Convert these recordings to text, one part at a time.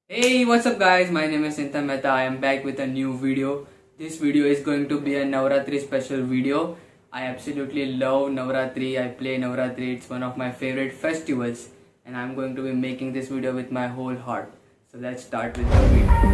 Hey, what's up guys? My name is Chintan Mehta. I am back with a new video. This video is going to be a Navratri special video. I absolutely love Navratri. I play Navratri. It's one of my favorite festivals and I'm going to be making this video with my whole heart. So let's start with the video.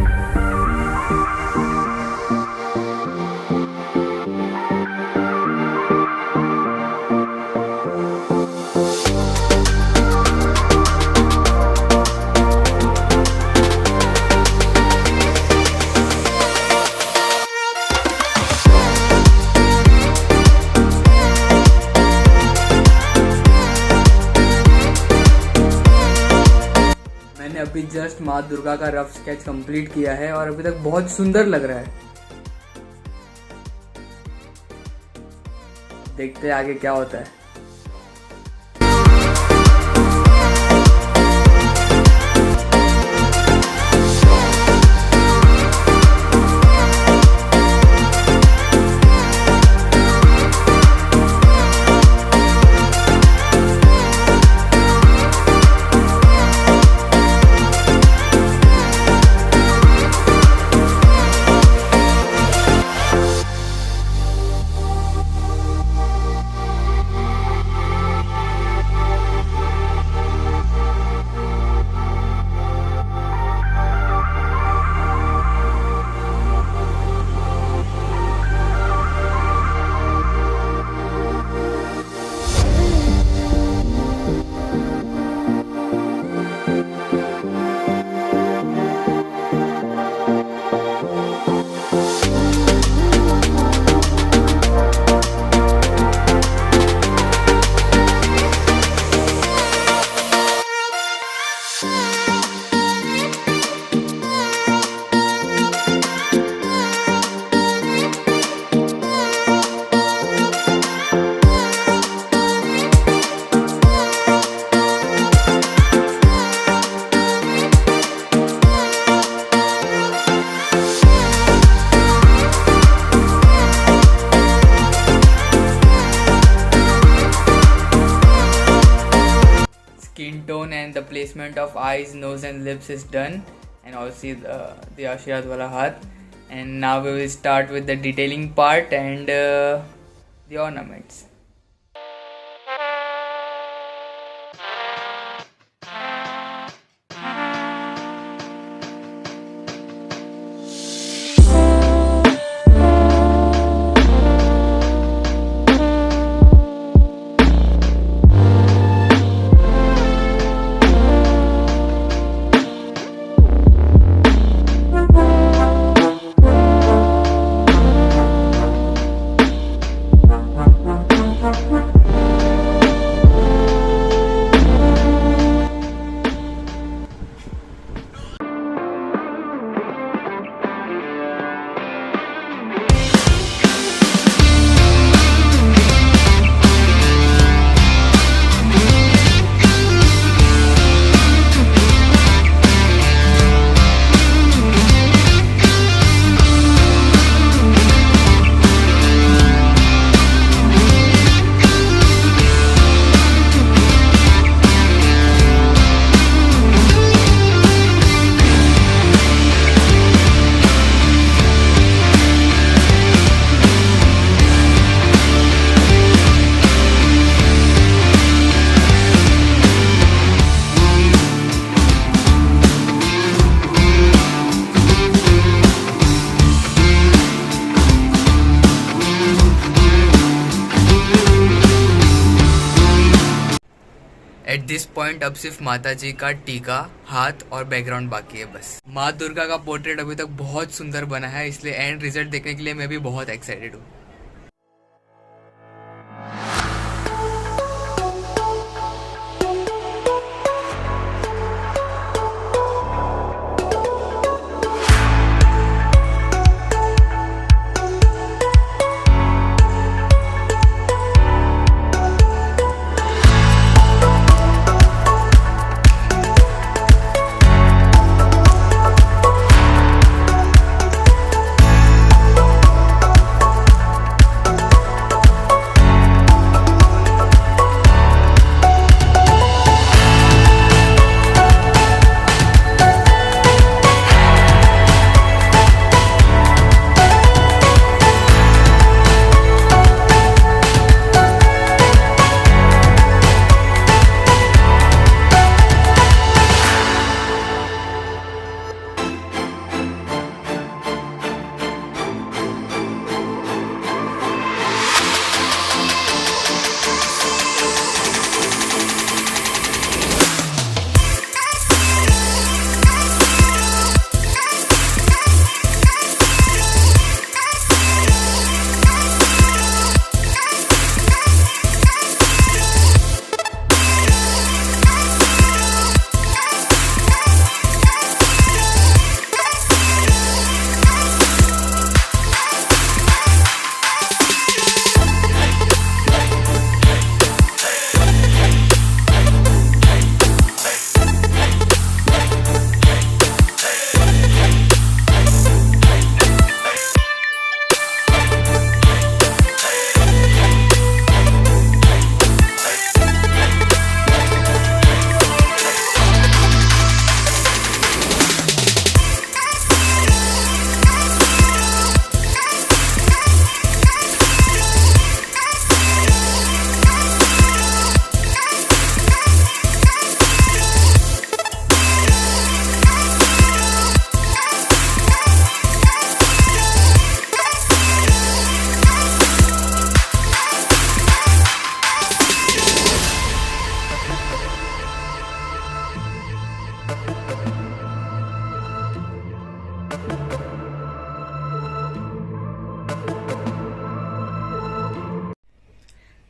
मैंने अभी just माँ दुर्गा का rough sketch complete किया है और अभी तक बहुत सुंदर लग रहा है। देखते हैं आगे क्या होता है। Skin tone and the placement of eyes, nose and lips is done, and also the Ashirwad wala hath. And now we will start with the detailing part and the ornaments. At this point अब सिर्फ माता जी का टीका, हाथ और background बाकी है बस। माँ दुर्गा का पोर्ट्रेट अभी तक बहुत सुंदर बना है, इसलिए एंड रिजल्ट देखने के लिए मैं भी बहुत एक्साइटेड हूँ।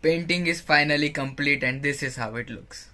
Painting is finally complete and this is how it looks.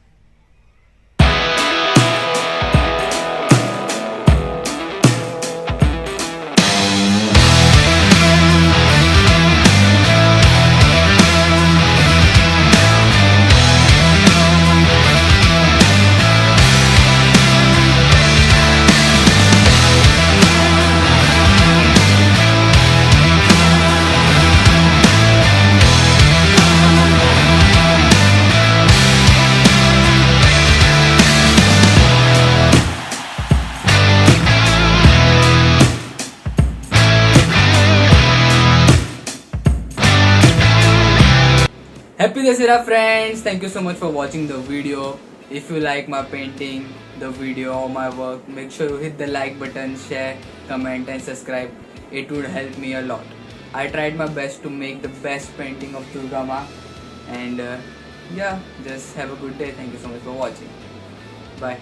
Happy Dasera friends! Thank you so much for watching the video. If you like my painting, the video or my work, make sure you hit the like button, share, comment and subscribe. It would help me a lot. I tried my best to make the best painting of Durga Ma, and yeah, just have a good day. Thank you so much for watching. Bye.